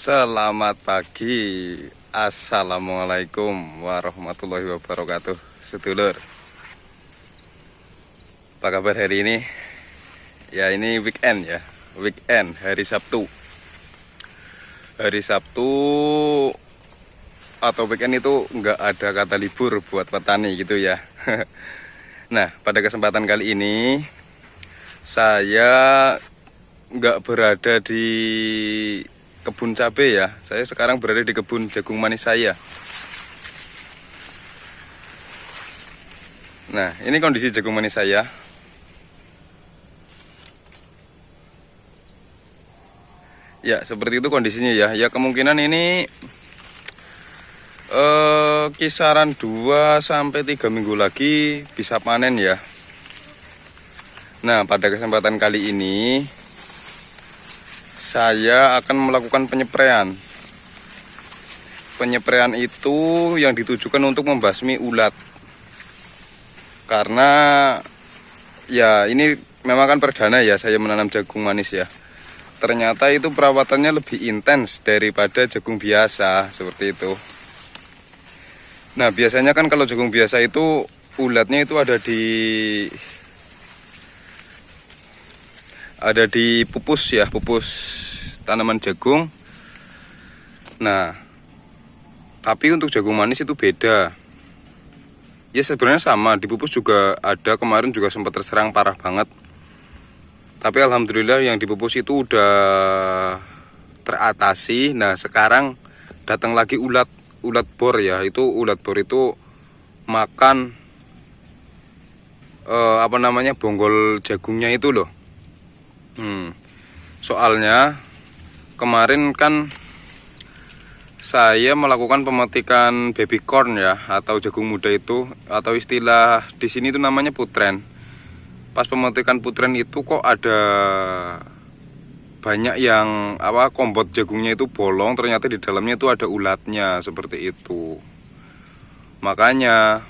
Selamat pagi, assalamualaikum warahmatullahi wabarakatuh. Sedulur, apa kabar hari ini? Ya, ini weekend ya, weekend hari Sabtu. Hari Sabtu atau weekend itu nggak ada kata libur buat petani gitu ya. Nah, pada kesempatan kali ini saya nggak berada di kebun cabai ya. Saya sekarang berada di kebun jagung manis saya. Nah, ini kondisi jagung manis saya. Ya, seperti itu kondisinya ya. Ya, kemungkinan ini kisaran 2-3 minggu lagi bisa panen ya. Nah, pada kesempatan kali ini saya akan melakukan penyepraian. Penyepraian itu yang ditujukan untuk membasmi ulat. Karena ya ini memang kan perdana ya saya menanam jagung manis ya. Ternyata itu perawatannya lebih intens daripada jagung biasa, seperti itu. Nah, biasanya kan kalau jagung biasa itu ulatnya itu ada di pupus ya, pupus tanaman jagung. Nah, tapi untuk jagung manis itu beda. Ya sebenarnya sama, di pupus juga ada, kemarin juga sempat terserang parah banget. Tapi alhamdulillah yang di pupus itu udah teratasi. Nah, sekarang datang lagi ulat bor ya. Itu ulat bor itu makan bonggol jagungnya itu loh. Soalnya kemarin kan saya melakukan pemetikan baby corn ya, atau jagung muda itu, atau istilah di sini itu namanya putren. Pas pemetikan putren itu kok ada banyak yang kombot jagungnya itu bolong, ternyata di dalamnya itu ada ulatnya, seperti itu. Makanya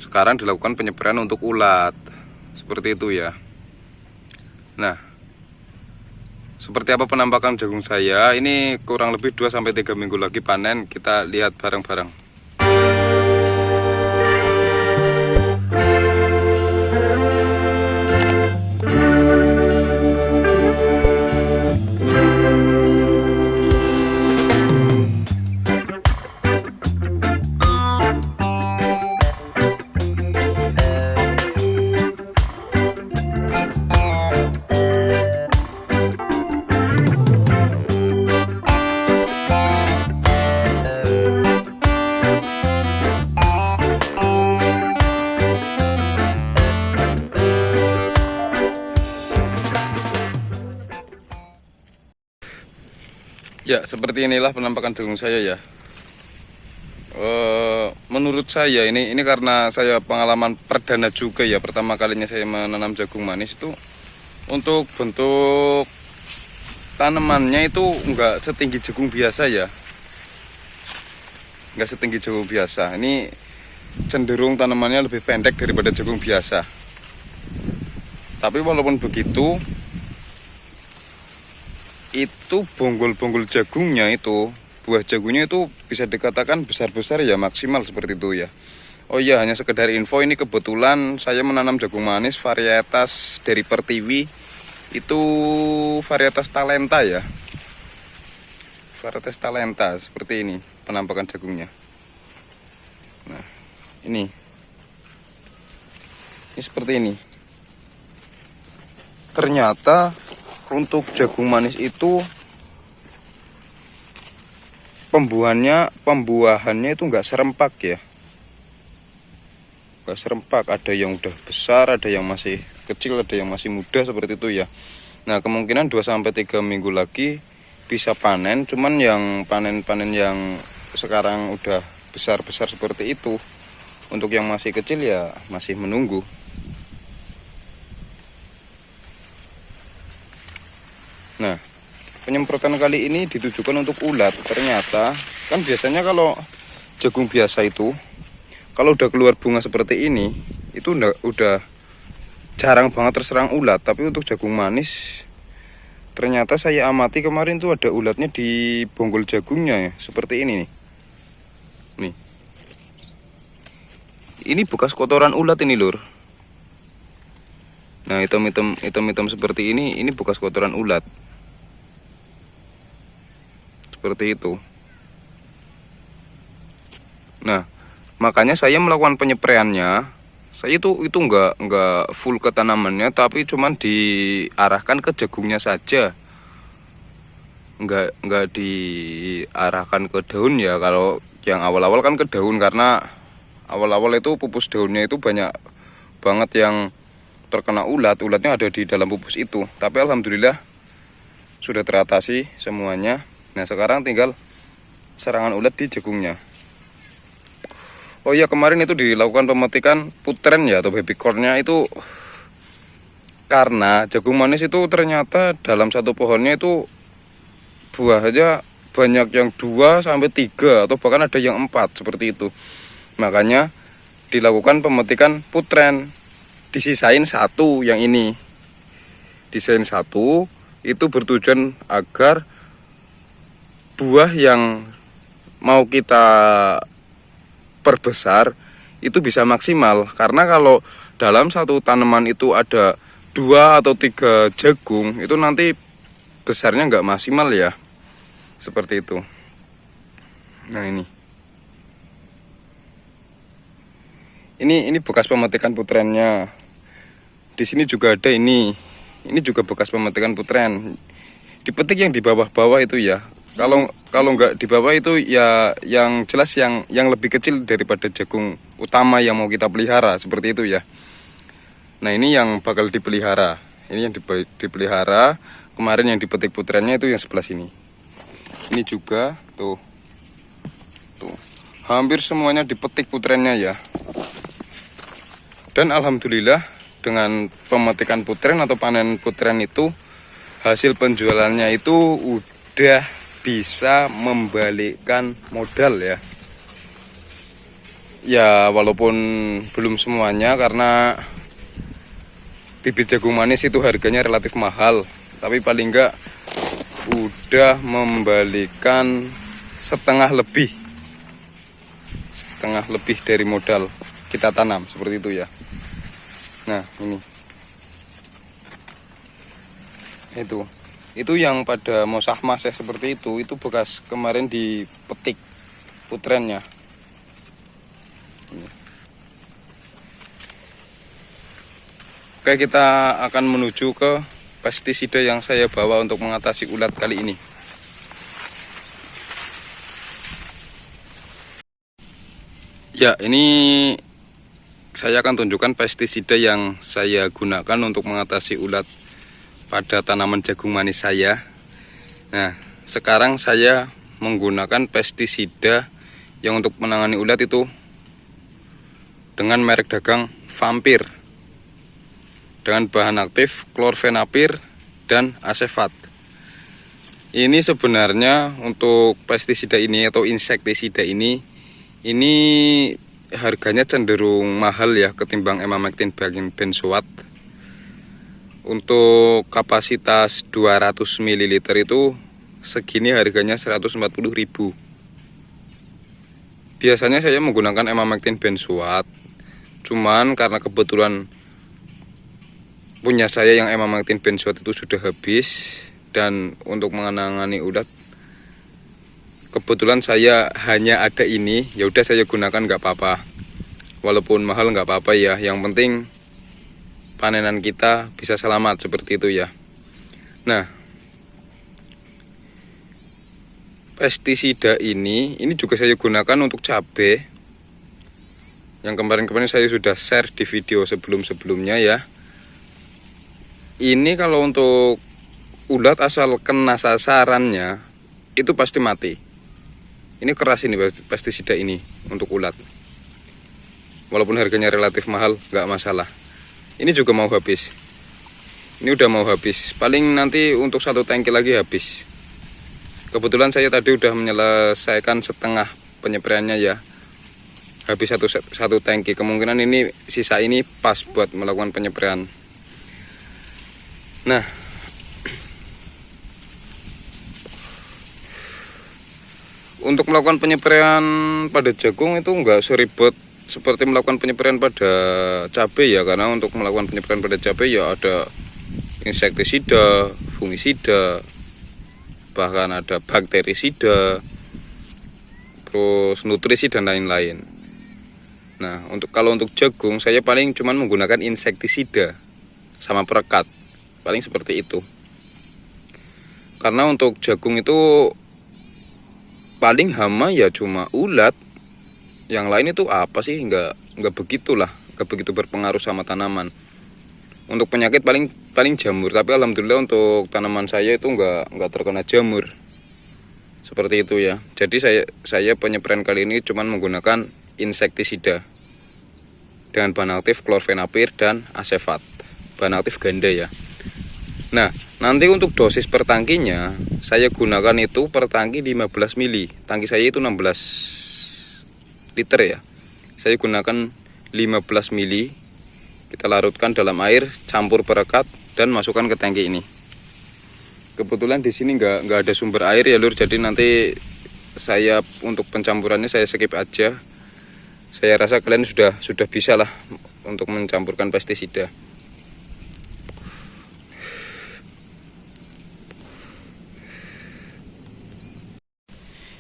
sekarang dilakukan penyepraian untuk ulat, seperti itu ya. Nah, seperti apa penampakan jagung saya? Ini kurang lebih 2-3 minggu lagi panen. Kita lihat bareng-bareng. Ya, seperti inilah penampakan jagung saya ya. Menurut saya ini karena saya pengalaman perdana juga ya, pertama kalinya saya menanam jagung manis itu, untuk bentuk tanamannya itu enggak setinggi jagung biasa ya. Enggak setinggi jagung biasa. Ini cenderung tanamannya lebih pendek daripada jagung biasa. Tapi walaupun begitu, itu bonggol-bonggol jagungnya itu, buah jagungnya itu bisa dikatakan besar-besar ya, maksimal seperti itu ya. Oh iya, hanya sekedar info, ini kebetulan saya menanam jagung manis varietas dari Pertiwi, itu varietas Talenta ya. Varietas Talenta, seperti ini penampakan jagungnya. Nah, ini seperti ini. Ternyata untuk jagung manis itu pembuahannya itu enggak serempak ya. Enggak serempak, ada yang udah besar, ada yang masih kecil, ada yang masih muda, seperti itu ya. Nah, kemungkinan 2-3 minggu lagi bisa panen, cuman yang panen-panen yang sekarang udah besar-besar seperti itu. Untuk yang masih kecil ya masih menunggu. Nah, penyemprotan kali ini ditujukan untuk ulat. Ternyata kan biasanya kalau jagung biasa itu, kalau udah keluar bunga seperti ini, itu udah jarang banget terserang ulat. Tapi untuk jagung manis Ternyata saya amati kemarin tuh ada ulatnya di bonggol jagungnya ya, seperti ini nih. Nih. Ini bekas kotoran ulat ini, Lur. Nah, hitam-hitam seperti ini bekas kotoran ulat. Seperti itu. Nah, makanya saya melakukan penyepreannya. Saya itu nggak full ke tanamannya, tapi cuman diarahkan ke jagungnya saja. Nggak diarahkan ke daun ya. Kalau yang awal-awal kan ke daun, karena awal-awal itu pupus daunnya itu banyak banget yang terkena ulatnya ada di dalam pupus itu. Tapi alhamdulillah sudah teratasi semuanya. Nah, sekarang tinggal serangan ulat di jagungnya. Oh iya, kemarin itu dilakukan pemetikan putren ya, atau baby cornnya itu karena jagung manis itu ternyata dalam satu pohonnya itu buahnya banyak yang 2 sampai 3 atau bahkan ada yang 4 seperti itu. Makanya dilakukan pemetikan putren. Disisain 1 yang ini. Disain 1 itu bertujuan agar buah yang mau kita perbesar itu bisa maksimal. Karena kalau dalam satu tanaman itu ada 2 atau 3 jagung, itu nanti besarnya nggak maksimal ya. Seperti itu. Nah, ini bekas pemetikan putrennya. Di sini juga ada ini. Ini juga bekas pemetikan putren. Dipetik yang di bawah-bawah itu ya. Kalau nggak di bawah itu ya yang jelas yang lebih kecil daripada jagung utama yang mau kita pelihara, seperti itu ya. Nah, ini yang bakal dipelihara. Ini yang dipelihara. Kemarin yang dipetik putrennya itu yang sebelah sini. Ini juga tuh. Hampir semuanya dipetik putrennya ya. Dan alhamdulillah dengan pemetikan putren atau panen putren itu, hasil penjualannya itu udah bisa membalikkan modal ya. Ya walaupun belum semuanya, karena bibit jagung manis itu harganya relatif mahal, tapi paling enggak udah membalikan setengah lebih dari modal kita tanam, seperti itu ya. Nah, ini itu yang pada mosah maseh seperti itu bekas kemarin dipetik putrennya. Oke, kita akan menuju ke pestisida yang saya bawa untuk mengatasi ulat kali ini. Ya, ini saya akan tunjukkan pestisida yang saya gunakan untuk mengatasi ulat pada tanaman jagung manis saya. Nah, sekarang saya menggunakan pestisida yang untuk menangani ulat itu dengan merek dagang Vampir, dengan bahan aktif klorfenapir dan asefat. Ini sebenarnya untuk pestisida ini atau insektisida ini harganya cenderung mahal ya ketimbang emamectin benzoat. Untuk kapasitas 200 ml itu segini harganya 140.000. Biasanya saya menggunakan emamectin benzoat, cuman karena kebetulan punya saya yang emamectin benzoat itu sudah habis, dan untuk menangani ulat kebetulan saya hanya ada ini, ya udah saya gunakan, nggak apa-apa. Walaupun mahal nggak apa-apa ya, yang penting panenan kita bisa selamat, seperti itu ya. Nah, pestisida ini juga saya gunakan untuk cabai. Yang kemarin-kemarin saya sudah share di video sebelum-sebelumnya ya. Ini kalau untuk ulat asal kena sasarannya itu pasti mati. Ini keras ini pestisida ini untuk ulat. Walaupun harganya relatif mahal, nggak masalah. Ini juga mau habis. Ini udah mau habis. Paling nanti untuk 1 tangki lagi habis. Kebetulan saya tadi udah menyelesaikan setengah penyepraiannya ya. Habis satu tangki. Kemungkinan ini sisa ini pas buat melakukan penyepraian. Nah, Untuk melakukan penyepraian pada jagung itu enggak seribet seperti melakukan penyepraian pada cabai ya, karena untuk melakukan penyepraian pada cabai ya ada insektisida, fungisida, bahkan ada bakterisida, terus nutrisi dan lain-lain. Nah, kalau untuk jagung saya paling cuman menggunakan insektisida sama perekat, paling seperti itu. Karena untuk jagung itu paling hama ya cuma ulat. Yang lain itu apa sih? Nggak begitulah, nggak begitu berpengaruh sama tanaman. Untuk penyakit paling jamur, tapi alhamdulillah untuk tanaman saya itu nggak terkena jamur. Seperti itu ya. Jadi saya penyepraian kali ini cuma menggunakan insektisida dengan bahan aktif klorfenapir dan asefat, bahan aktif ganda ya. Nah, nanti untuk dosis per tangkinya saya gunakan itu per tangki 15 mili. Tangki saya itu 16 liter ya. Saya gunakan 15 mili. Kita larutkan dalam air, campur perekat dan masukkan ke tangki ini. Kebetulan di sini nggak ada sumber air ya lur, jadi nanti saya untuk pencampurannya saya skip aja. Saya rasa kalian sudah bisa lah untuk mencampurkan pestisida.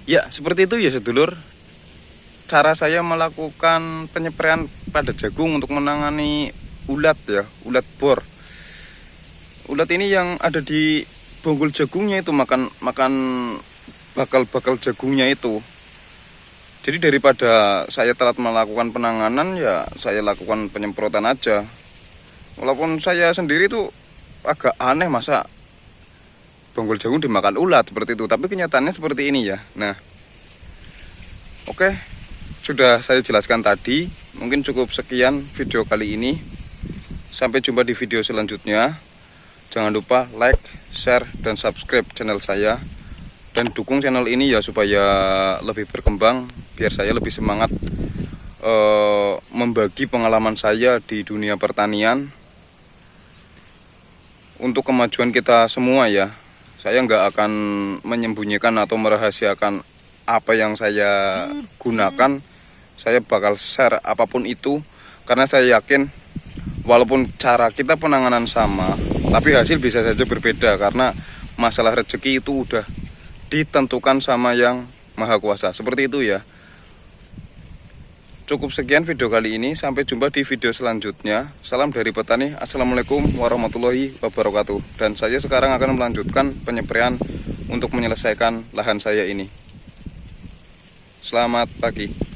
Ya, seperti itu ya sedulur. Cara saya melakukan penyepraian pada jagung untuk menangani ulat ya, ulat bor. Ulat ini yang ada di bonggol jagungnya itu makan bakal jagungnya itu. Jadi daripada saya telat melakukan penanganan ya saya lakukan penyemprotan aja. Walaupun saya sendiri tuh agak aneh masa bonggol jagung dimakan ulat seperti itu, tapi kenyataannya seperti ini ya. Nah, oke, sudah saya jelaskan tadi. Mungkin cukup sekian video kali ini. Sampai jumpa di video selanjutnya. Jangan lupa like, share, dan subscribe channel saya. Dan dukung channel ini ya supaya lebih berkembang, biar saya lebih semangat membagi pengalaman saya di dunia pertanian untuk kemajuan kita semua ya. Saya nggak akan menyembunyikan atau merahasiakan apa yang saya gunakan. Saya bakal share apapun itu, karena saya yakin walaupun cara kita penanganan sama, tapi hasil bisa saja berbeda, karena masalah rezeki itu udah ditentukan sama yang maha kuasa. Seperti itu ya. Cukup sekian video kali ini. Sampai jumpa di video selanjutnya. Salam dari petani. Assalamualaikum warahmatullahi wabarakatuh. Dan saya sekarang akan melanjutkan penyepraian untuk menyelesaikan lahan saya ini. Selamat pagi.